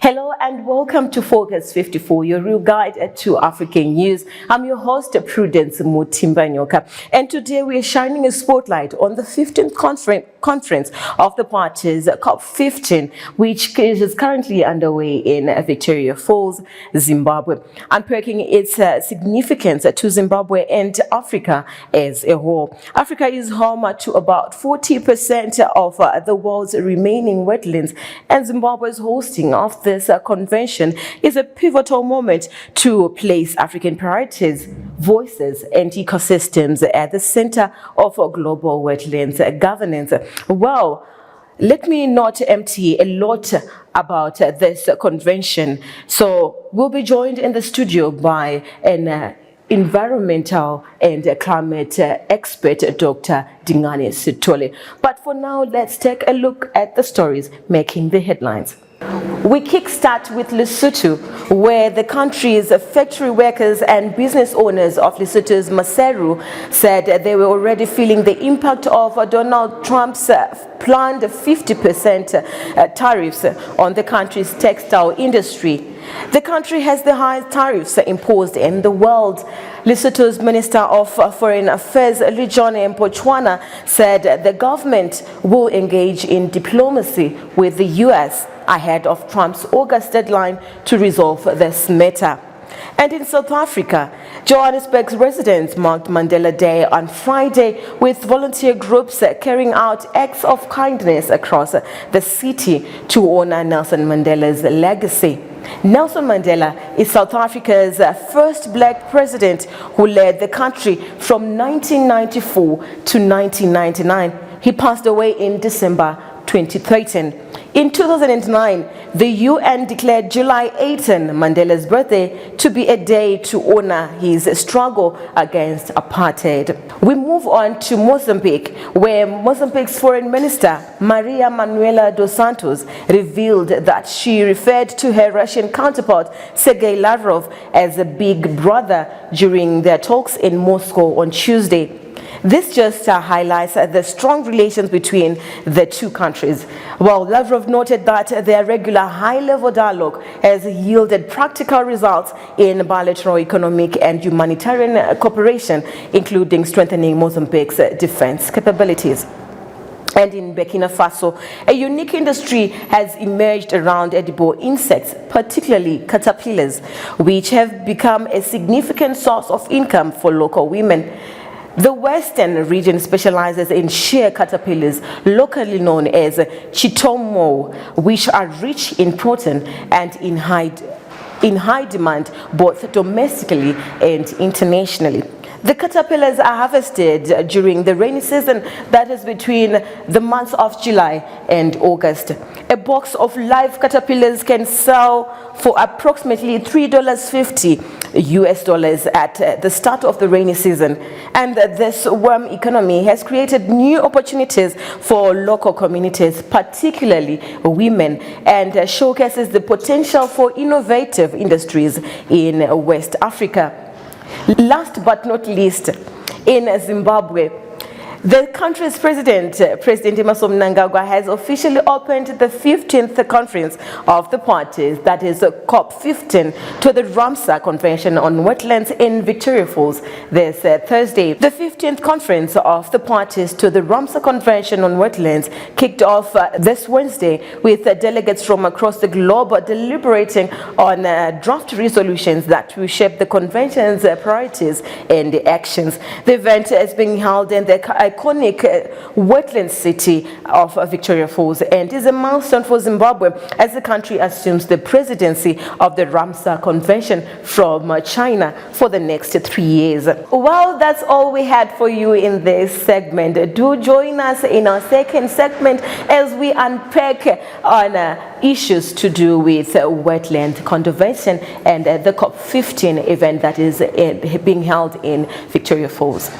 Hello and welcome to Focus 54, your real guide to African news. I'm your host, Prudence Mutimbanyoka, and today we are shining a spotlight on the 15th conference of the parties, COP15, which is currently underway in Victoria Falls, Zimbabwe, unpacking its significance to Zimbabwe and Africa as a whole. Africa is home to about 40% of the world's remaining wetlands, and Zimbabwe's hosting of this convention is a pivotal moment to place African priorities, voices, and ecosystems at the center of global wetlands governance. Well, let me not empty a lot about this convention. So we'll be joined in the studio by an environmental and climate expert, Dr. Dingane Sithole. But for now, let's take a look at the stories making the headlines. We kickstart with Lesotho, where the country's factory workers and business owners of Lesotho's Maseru said they were already feeling the impact of Donald Trump's planned 50% tariffs on the country's textile industry. The country has the highest tariffs imposed in the world. Lesotho's Minister of Foreign Affairs, Lijone Mpochwana, said the government will engage in diplomacy with the U.S. ahead of Trump's August deadline to resolve this matter. And in South Africa, Johannesburg's residents marked Mandela Day on Friday with volunteer groups carrying out acts of kindness across the city to honor Nelson Mandela's legacy. Nelson Mandela is South Africa's first black president who led the country from 1994 to 1999. He passed away in December 2013. In 2009, the UN declared July 18, Mandela's birthday, to be a day to honor his struggle against apartheid. We move on to Mozambique, where Mozambique's Foreign Minister, Maria Manuela dos Santos, revealed that she referred to her Russian counterpart, Sergei Lavrov, as a big brother during their talks in Moscow on Tuesday. This just highlights the strong relations between the two countries. Well, Lavrov noted that their regular high-level dialogue has yielded practical results in bilateral economic and humanitarian cooperation, including strengthening Mozambique's defense capabilities. And in Burkina Faso, a unique industry has emerged around edible insects, particularly caterpillars, which have become a significant source of income for local women. The Western region specializes in shear caterpillars, locally known as chitomo, which are rich in protein and in high demand both domestically and internationally. The caterpillars are harvested during the rainy season, that is between the months of July and August. A box of live caterpillars can sell for approximately $3.50 US at the start of the rainy season. And this worm economy has created new opportunities for local communities, particularly women, and showcases the potential for innovative industries in West Africa. Last but not least, in Zimbabwe, the country's President Emmerson Mnangagwa, has officially opened the 15th conference of the parties, that is COP15, to the Ramsar Convention on Wetlands in Victoria Falls this Thursday. The 15th conference of the parties to the Ramsar Convention on Wetlands kicked off this Wednesday with delegates from across the globe deliberating on draft resolutions that will shape the convention's priorities and actions. The event is being held in the iconic wetland city of Victoria Falls and is a milestone for Zimbabwe as the country assumes the presidency of the Ramsar Convention from China for the next 3 years. Well, that's all we had for you in this segment. Do join us in our second segment as we unpack on issues to do with wetland conservation and the COP15 event that is being held in Victoria Falls.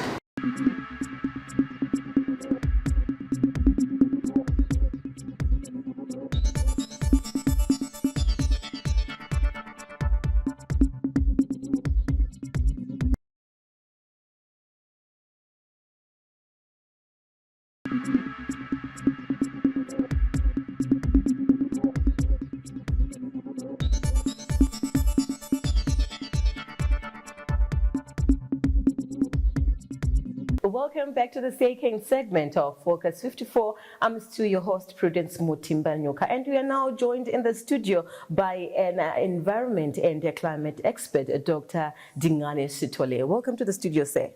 Welcome back to the second segment of Focus 54. I'm still your host, Prudence Mutimba-Nyoka, and we are now joined in the studio by an environment and a climate expert, Dr. Dingane Sithole. Welcome to the studio, sir.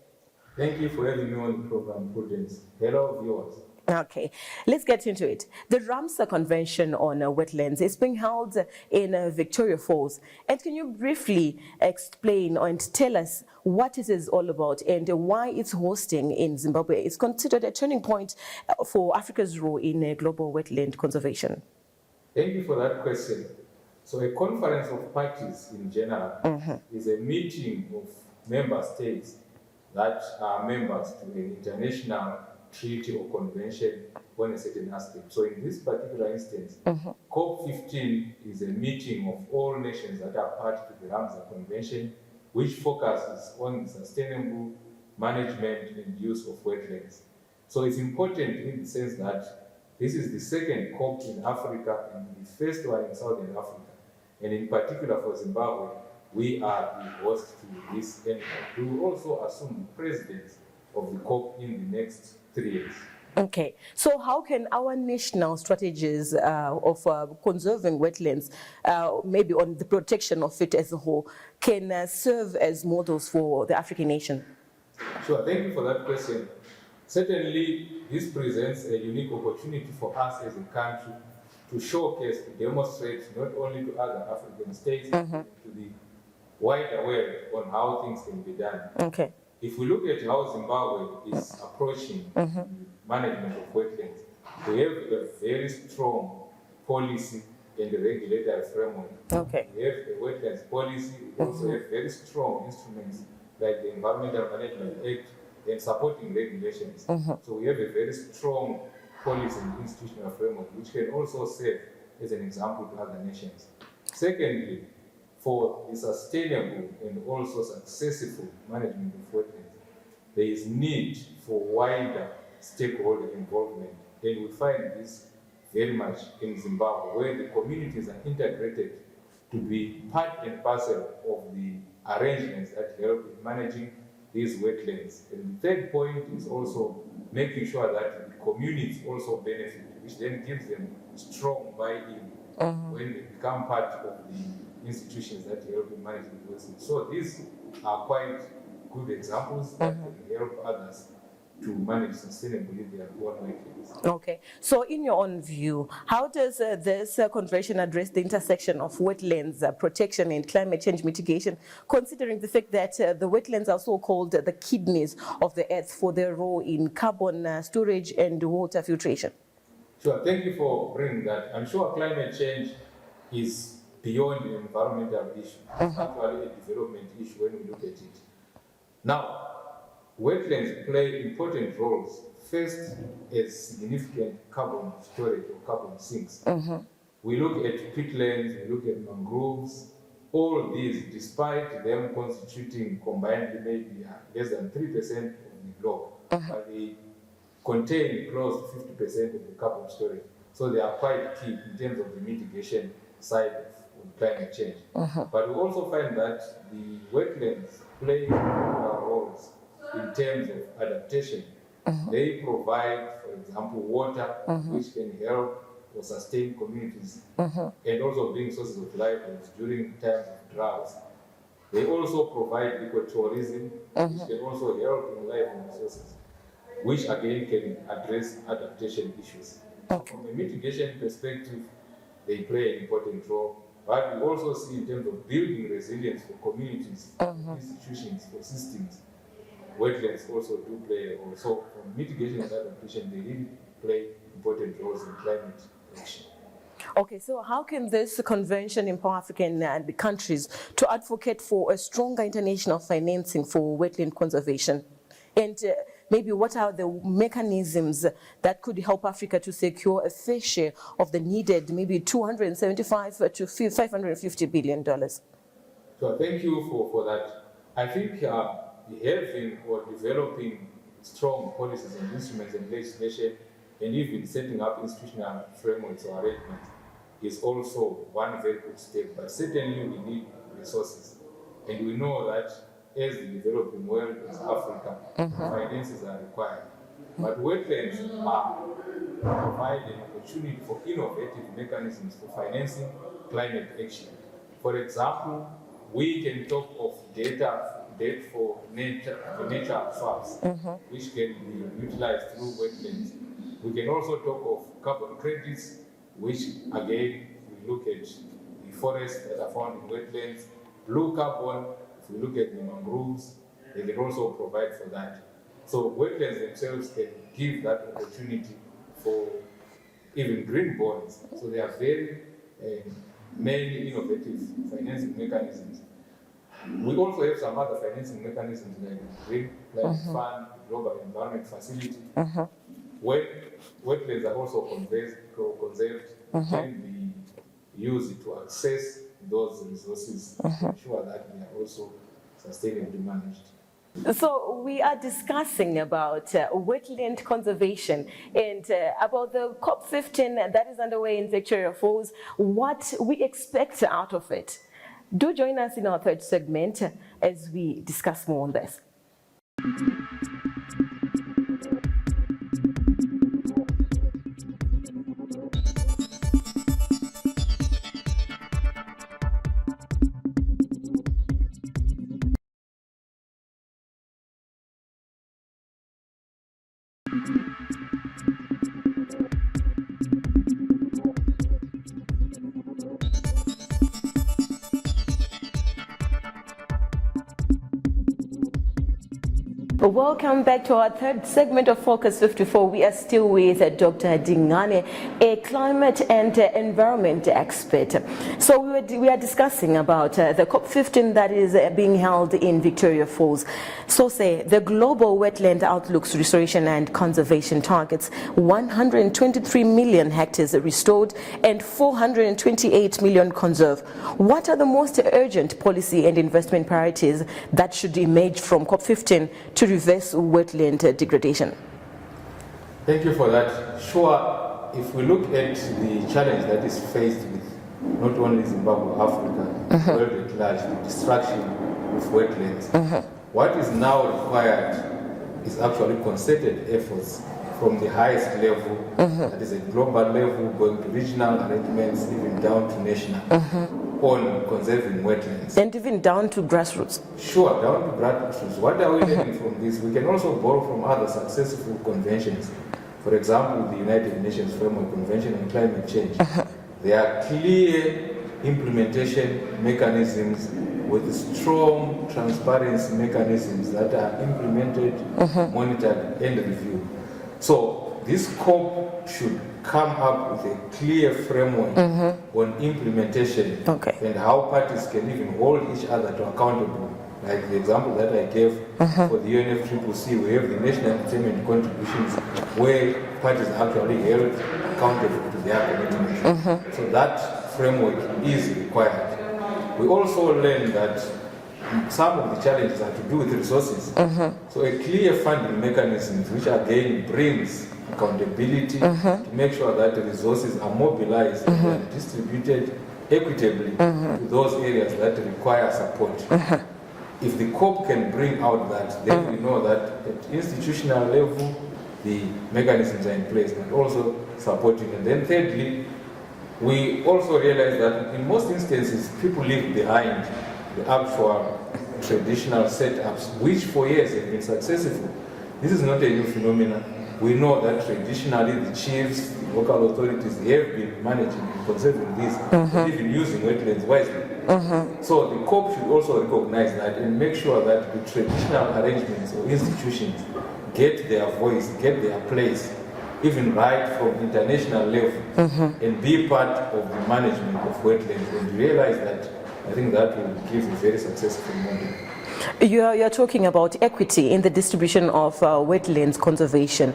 Thank you for having me on the program, Prudence. Hello, viewers. Okay, let's get into it. The Ramsar Convention on Wetlands is being held in Victoria Falls. And can you briefly explain and tell us what it is all about and why it's hosting in Zimbabwe? It's considered a turning point for Africa's role in global wetland conservation. Thank you for that question. So a conference of parties in general is a meeting of member states that are members to an international treaty or convention on a certain aspect. So in this particular instance, COP15 is a meeting of all nations that are part to the Ramsar Convention, which focuses on sustainable management and use of wetlands. So it's important in the sense that this is the second COP in Africa and the first one in Southern Africa. And in particular for Zimbabwe, we are the host to this, and we will also assume the presidency of the COP in the next 3 years. Okay, so how can our national strategies of conserving wetlands, maybe on the protection of it as a whole, can serve as models for the African nation? Sure, thank you for that question. Certainly, this presents a unique opportunity for us as a country to showcase, to demonstrate not only to other African states, but to the wider world on how things can be done. Okay. If we look at how Zimbabwe is approaching the management of wetlands, we have a very strong policy and regulatory framework. Okay. We have a wetlands policy. We also have very strong instruments like the Environmental Management Act and supporting regulations. So we have a very strong policy and institutional framework, which can also serve as an example to other nations. Secondly, for the sustainable and also successful management of wetlands, there is need for wider stakeholder involvement. And we find this very much in Zimbabwe, where the communities are integrated to be part and parcel of the arrangements that help in managing these wetlands. And the third point is also making sure that the communities also benefit, which then gives them strong buy-in when they become part of the institutions that help in managing the wetlands. So these are quite good examples that can help others to manage sustainably their own wetlands. Okay, so in your own view, how does this convention address the intersection of wetlands protection and climate change mitigation, considering the fact that the wetlands are so called the kidneys of the earth for their role in carbon storage and water filtration? Sure, thank you for bringing that. I'm sure climate change is beyond an environmental issue. It's actually a development issue when we look at it. Now, wetlands play important roles. First, as significant carbon storage or carbon sinks. We look at peatlands, we look at mangroves. All these, despite them constituting combined maybe less than 3% of the globe, but they contain close to 50% of the carbon storage. So they are quite key in terms of the mitigation side of climate change. But we also find that the wetlands play roles in terms of adaptation. They provide, for example, water, which can help or sustain communities and also being sources of livelihoods during times of droughts. They also provide ecotourism, which can also help in livelihood sources, which again can address adaptation issues. From a mitigation perspective, they play an important role. But we also see in terms of building resilience for communities, institutions, for systems, wetlands also do play a role. So from mitigation and adaptation, they really play important roles in climate action. Okay, so how can this convention empower African countries to advocate for a stronger international financing for wetland conservation? And maybe what are the mechanisms that could help Africa to secure a fair share of the needed maybe $275 to $550 billion? So thank you for that. I think having or developing strong policies and instruments and legislation and even setting up institutional frameworks or arrangements is also one very good step. But certainly we need resources. And we know that as the developing world, as Africa, finances are required. But wetlands provide an opportunity for innovative mechanisms for financing climate action. For example, we can talk of debt for nature reserves, which can be utilized through wetlands. We can also talk of carbon credits, which again, we look at the forests that are found in wetlands. Blue carbon, if we look at the mangroves, they can also provide for that. So wetlands themselves can give that opportunity for even green bonds. So there are very many innovative financing mechanisms. We also have some other financing mechanisms like Green Climate Fund, Global Environment Facility. When wetlands are also conserved, can be used to access those resources to ensure that they are also sustainably managed. So we are discussing about wetland conservation and about the COP15 that is underway in Victoria Falls, what we expect out of it. Do join us in our third segment as we discuss more on this. Welcome back to our third segment of Focus 54. We are still with Dr. Dingane, a climate and environment expert. So we are discussing about the COP15 that is being held in Victoria Falls. So say the global wetland outlooks restoration and conservation targets 123 million hectares restored and 428 million conserved. What are the most urgent policy and investment priorities that should emerge from COP15 to reverse wetland degradation? Thank you for that. Sure, if we look at the challenge that is faced with not only Zimbabwe, Africa, world at large, the destruction of wetlands, what is now required is actually concerted efforts from the highest level, that is a global level, going to regional arrangements, even down to national, on conserving wetlands. And even down to grassroots. Sure, down to grassroots. What are we learning from this? We can also borrow from other successful conventions. For example, the United Nations Framework Convention on Climate Change. There are clear implementation mechanisms with strong transparency mechanisms that are implemented, monitored, and reviewed. So this COP should come up with a clear framework on implementation and how parties can even hold each other to accountable. Like the example that I gave for the UNFCCC, we have the national determined contributions where parties are actually held accountable to their commitments. So that framework is required. We also learned that some of the challenges are to do with resources. So a clear funding mechanism, which again brings accountability to make sure that the resources are mobilized and distributed equitably to those areas that require support. If the COP can bring out that, then we know that at institutional level, the mechanisms are in place, but also supporting. And then thirdly, we also realize that in most instances, people leave behind the actual traditional setups, which for years have been successful. This is not a new phenomenon. We know that traditionally the chiefs, the local authorities, they have been managing and conserving this, and even using wetlands wisely. So the COP should also recognize that and make sure that the traditional arrangements or institutions get their voice, get their place, even right from international level, and be part of the management of wetlands, and realize that I think that will give a very successful model. You're talking about equity in the distribution of wetlands conservation.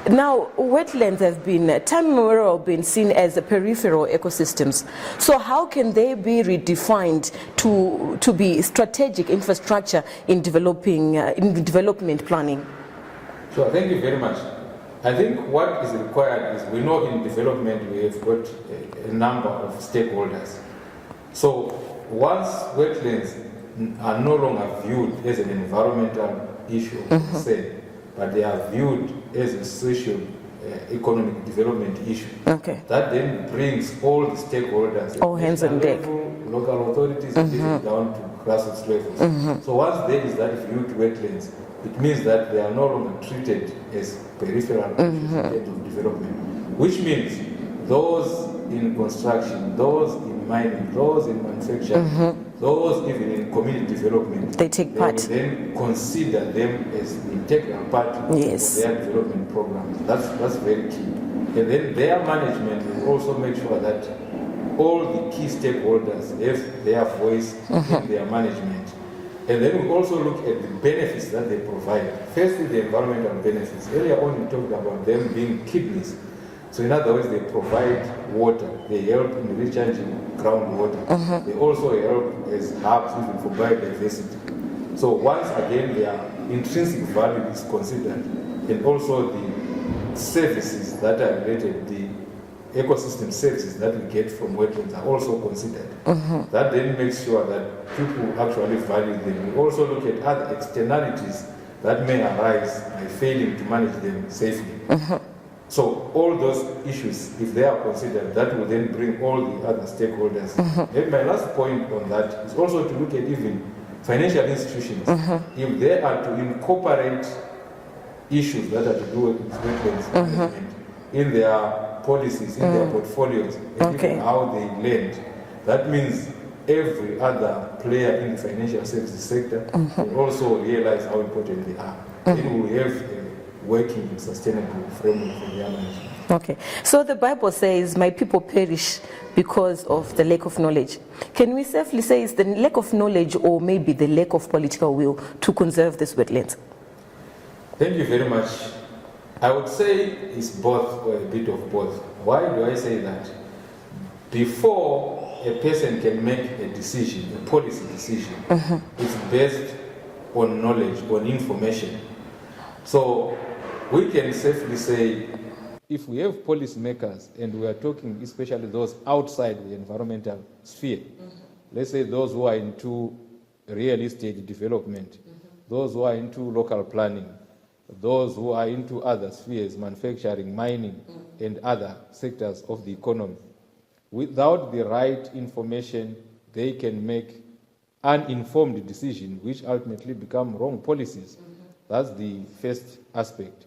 Now, wetlands have been, time immemorial, been seen as peripheral ecosystems. So how can they be redefined to be strategic infrastructure in development planning? Sure, thank you very much. I think what is required is, we know in development we have got a number of stakeholders. So once wetlands are no longer viewed as an environmental issue of concern, but they are viewed as a social economic development issue. Okay. That then brings all the stakeholders, all hands on deck, local authorities, and even down to grassroots levels. So once there is that view to wetlands, it means that they are no longer treated as peripheral issues in terms of development, which means those in construction, those in mining, those in manufacturing, those even in community development, they take part. Will then consider them as the integral part of their development programs. That's very key. And then their management will also make sure that all the key stakeholders have their voice in their management. And then we also look at the benefits that they provide. Firstly, the environmental benefits. Earlier on, we talked about them being kidneys. So in other words, they provide water. They help in recharging groundwater. They also help as hubs even for biodiversity. So once again, their intrinsic value is considered, and also the services that are related, the ecosystem services that we get from wetlands are also considered. That then makes sure that people actually value them. We also look at other externalities that may arise by failing to manage them safely. So all those issues, if they are considered, that will then bring all the other stakeholders. And my last point on that is also to look at even financial institutions. If they are to incorporate issues that are to do with wetlands management in their policies, in their portfolios, and even how they lend, that means every other player in the financial services sector will also realize how important they are. Then we have a working and sustainable framework for their management. Okay, so the Bible says, my people perish because of the lack of knowledge. Can we safely say it's the lack of knowledge or maybe the lack of political will to conserve these wetlands? Thank you very much. I would say it's both, or a bit of both. Why do I say that? Before a person can make a decision, a policy decision, it's based on knowledge, on information. So we can safely say, if we have policymakers, and we are talking especially those outside the environmental sphere, let's say those who are into real estate development, those who are into local planning, those who are into other spheres, manufacturing, mining, and other sectors of the economy. Without the right information, they can make uninformed decisions, which ultimately become wrong policies. That's the first aspect.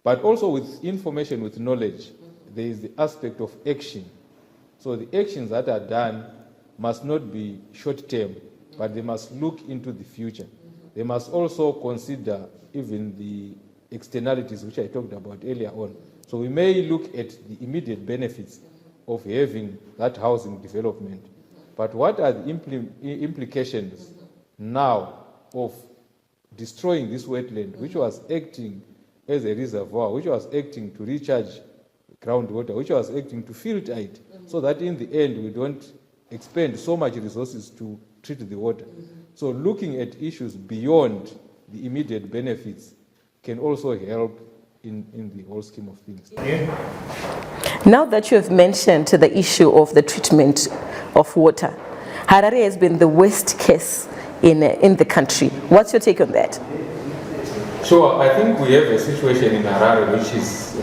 But also with information, with knowledge, there is the aspect of action. So the actions that are done must not be short-term, but they must look into the future. They must also consider even the externalities which I talked about earlier on. So we may look at the immediate benefits of having that housing development. But what are the implications now of destroying this wetland, which was acting as a reservoir, which was acting to recharge groundwater, which was acting to filter it, so that in the end we don't expend so much resources to treat the water. So looking at issues beyond the immediate benefits can also help in the whole scheme of things. Now that you have mentioned the issue of the treatment of water, Harare has been the worst case in the country. What's your take on that? Sure, I think we have a situation in Harare which is,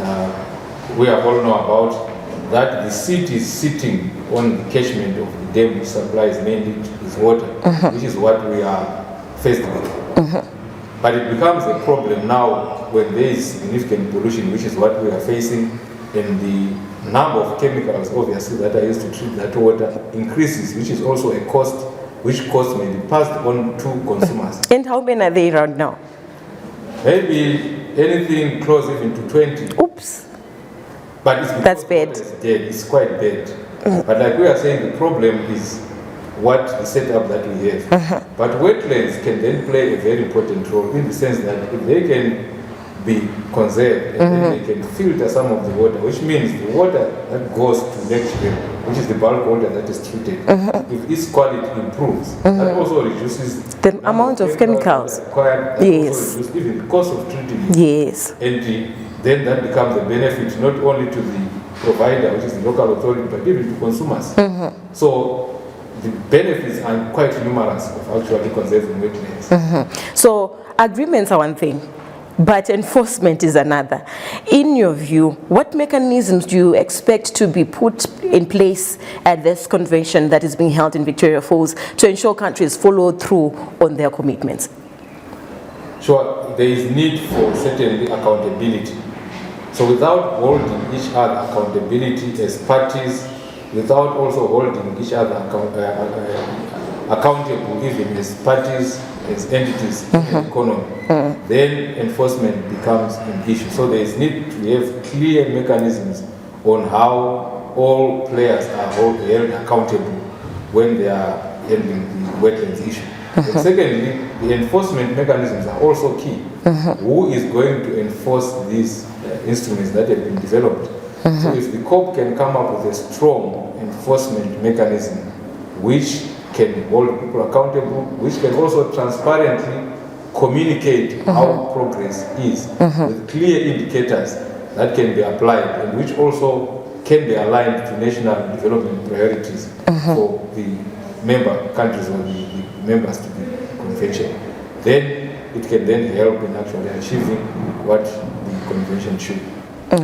we all know about, that the city is sitting on the catchment of the dam which supplies mainly its water, which is what we are faced with. But it becomes a problem now when there is significant pollution, which is what we are facing, and the number of chemicals, obviously, that are used to treat that water increases, which is also a cost, which cost may be passed on to consumers. And how many are they around now? Maybe anything close even to 20. Oops. But it's that's bad. It's quite bad. But like we are saying, the problem is what the setup that we have. But wetlands can then play a very important role in the sense that if they can be conserved and then they can filter some of the water, which means the water that goes to Lake Chirem, which is the bulk water that is treated, if its quality improves, that also reduces the amount of chemicals required, yes, also reduces even the cost of treating it. Yes. And then that becomes a benefit not only to the provider, which is the local authority, but even to consumers. So the benefits are quite numerous of actually conserving wetlands. So agreements are one thing, but enforcement is another. In your view, what mechanisms do you expect to be put in place at this convention that is being held in Victoria Falls to ensure countries follow through on their commitments? Sure, there is need for certainly accountability. So without holding each other accountability as parties, without also holding each other accountable even as parties, as entities in the economy, then enforcement becomes an issue. So there is need to have clear mechanisms on how all players are held accountable when they are handling the wetlands issue. And secondly, the enforcement mechanisms are also key. Who is going to enforce these instruments that have been developed? So if the COP can come up with a strong enforcement mechanism which can hold people accountable, which can also transparently communicate how progress is with clear indicators that can be applied and which also can be aligned to national development priorities for the member countries or the members to the convention, then it can then help in actually achieving what the convention should.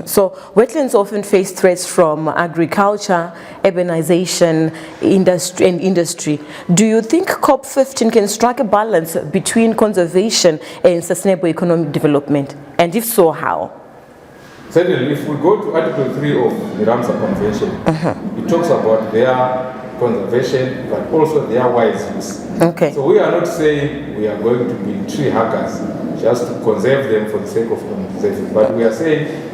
So wetlands often face threats from agriculture, urbanization, industry. Do you think COP15 can strike a balance between conservation and sustainable economic development? And if so, how? Certainly, if we go to Article 3 of the Ramsar Convention, it talks about their conservation, but also their wise use. Okay. So we are not saying we are going to be tree huggers just to conserve them for the sake of conservation, but we are saying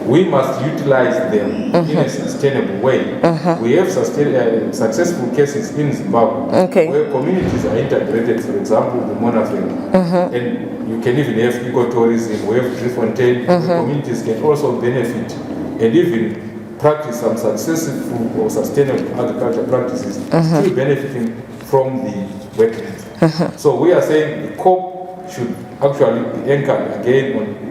we must utilize them in a sustainable way. We have successful cases in Zimbabwe where communities are integrated, for example, the monastery. And you can even have ecotourism, we have Driefontein, where communities can also benefit and even practice some successful or sustainable agriculture practices, still benefiting from the wetlands. So we are saying the COP should actually be anchored again on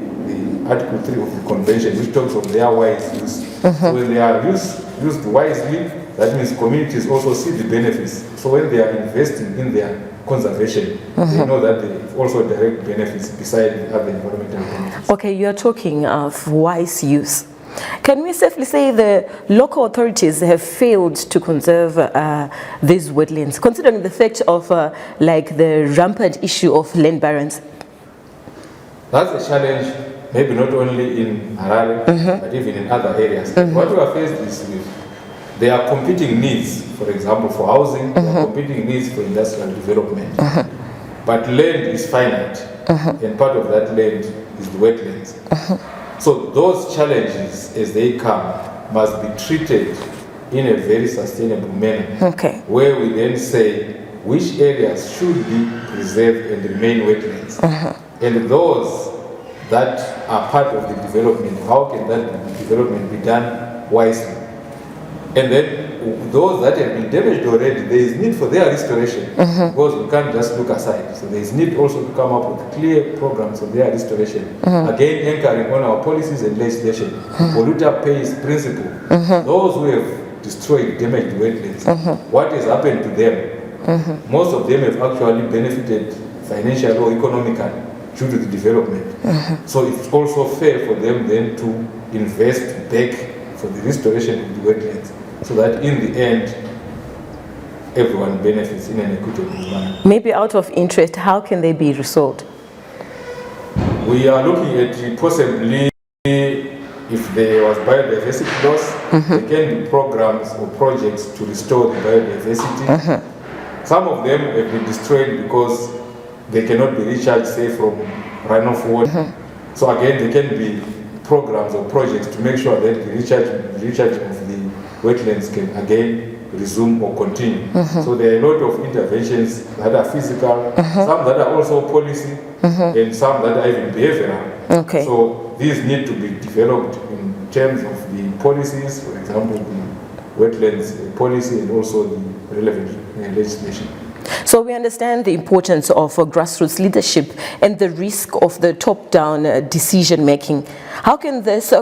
Article 3 of the Convention, which talks of their wise use. So when they are used wisely, that means communities also see the benefits. So when they are investing in their conservation, they know that they also direct benefits beside the other environmental benefits. Okay, you are talking of wise use. Can we safely say the local authorities have failed to conserve these wetlands, considering the fact of like the rampant issue of land barons? That's a challenge. Maybe not only in Harare, but even in other areas. What we are faced is with, there are competing needs, for example, for housing, there are competing needs for industrial development. But land is finite, and part of that land is the wetlands. So those challenges, as they come, must be treated in a very sustainable manner, where we then say which areas should be preserved and remain wetlands. And those that are part of the development, how can that development be done wisely? And then those that have been damaged already, there is need for their restoration, because we can't just look aside. So there is need also to come up with clear programs of their restoration. Again, anchoring on our policies and legislation, polluter pays principle. Those who have destroyed, damaged wetlands, what has happened to them? Most of them have actually benefited financially or economically due to the development. So it's also fair for them then to invest back for the restoration of the wetlands, so that in the end, everyone benefits in an equitable manner. Maybe out of interest, how can they be resolved? We are looking at possibly, if there was biodiversity loss, there can be programs or projects to restore the biodiversity. Some of them have been destroyed because they cannot be recharged, say, from runoff water. So again, there can be programs or projects to make sure that the recharge of the wetlands can again resume or continue. So there are a lot of interventions that are physical, some that are also policy, and some that are even behavioral. So these need to be developed in terms of the policies, for example, the wetlands policy and also the relevant legislation. So we understand the importance of grassroots leadership and the risk of the top-down decision making. How can this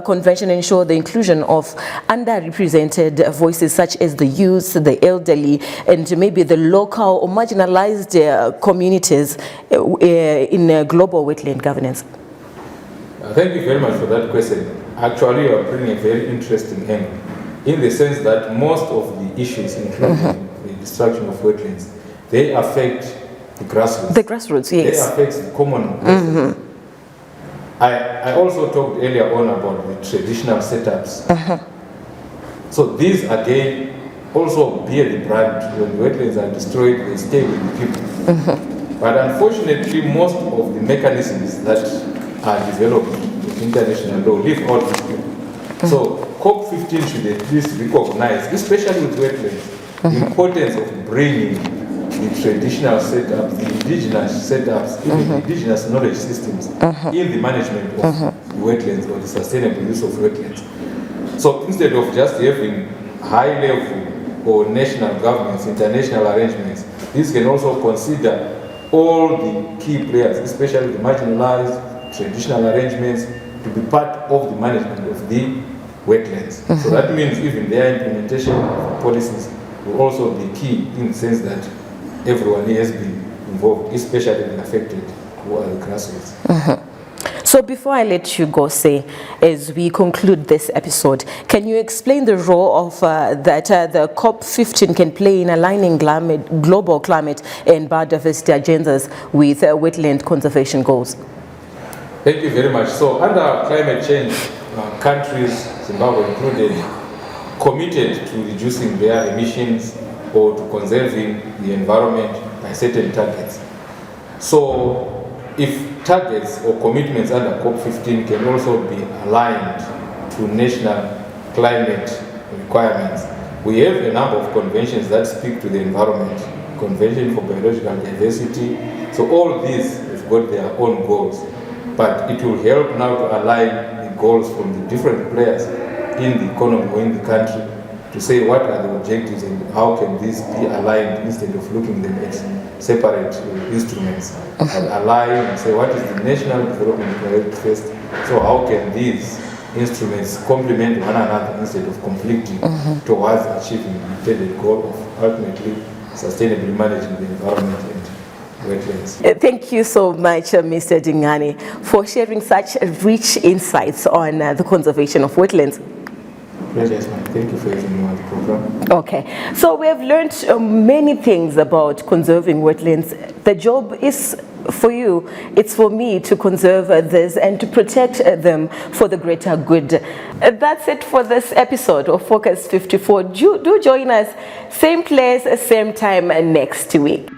convention ensure the inclusion of underrepresented voices such as the youth, the elderly, and maybe the local or marginalized communities in global wetland governance? Thank you very much for that question. Actually, you are bringing a very interesting angle, in the sense that most of the issues, including the destruction of wetlands, they affect the grassroots. The grassroots, yes. They affect the common person. I also talked earlier on about the traditional setups. So these again also bear the brunt. When wetlands are destroyed, they stay with the people. But unfortunately, most of the mechanisms that are developed with international law leave out the people. So COP15 should at least recognize, especially with wetlands, the importance of bringing the traditional setups, the indigenous setups, even the indigenous knowledge systems in the management of the wetlands or the sustainable use of wetlands. So instead of just having high level or national governments, international arrangements, this can also consider all the key players, especially the marginalized traditional arrangements, to be part of the management of the wetlands. So that means even their implementation of policies will also be key, in the sense that everyone has been involved, especially the affected who are the grassroots. So before I let you go, say, as we conclude this episode, can you explain the role of that the COP15 can play in aligning global climate and biodiversity agendas with wetland conservation goals? Thank you very much. So under climate change, countries, Zimbabwe included, committed to reducing their emissions or to conserving the environment by certain targets. So if targets or commitments under COP15 can also be aligned to national climate requirements, we have a number of conventions that speak to the environment, Convention for Biological Diversity. So all these have got their own goals, but it will help now to align the goals from the different players in the economy or in the country to say what are the objectives and how can these be aligned, instead of looking them as separate instruments, and align and say what is the national development priority first, so how can these instruments complement one another instead of conflicting towards achieving the intended goal of ultimately sustainably managing the environment and wetlands. Thank you so much, Mr. Dingane, for sharing such rich insights on the conservation of wetlands. Pleasure, thank you for having me on the program. Okay, so we have learned many things about conserving wetlands. The job is for you, it's for me to conserve this and to protect them for the greater good. That's it for this episode of Focus 54. Do join us, same place, same time next week.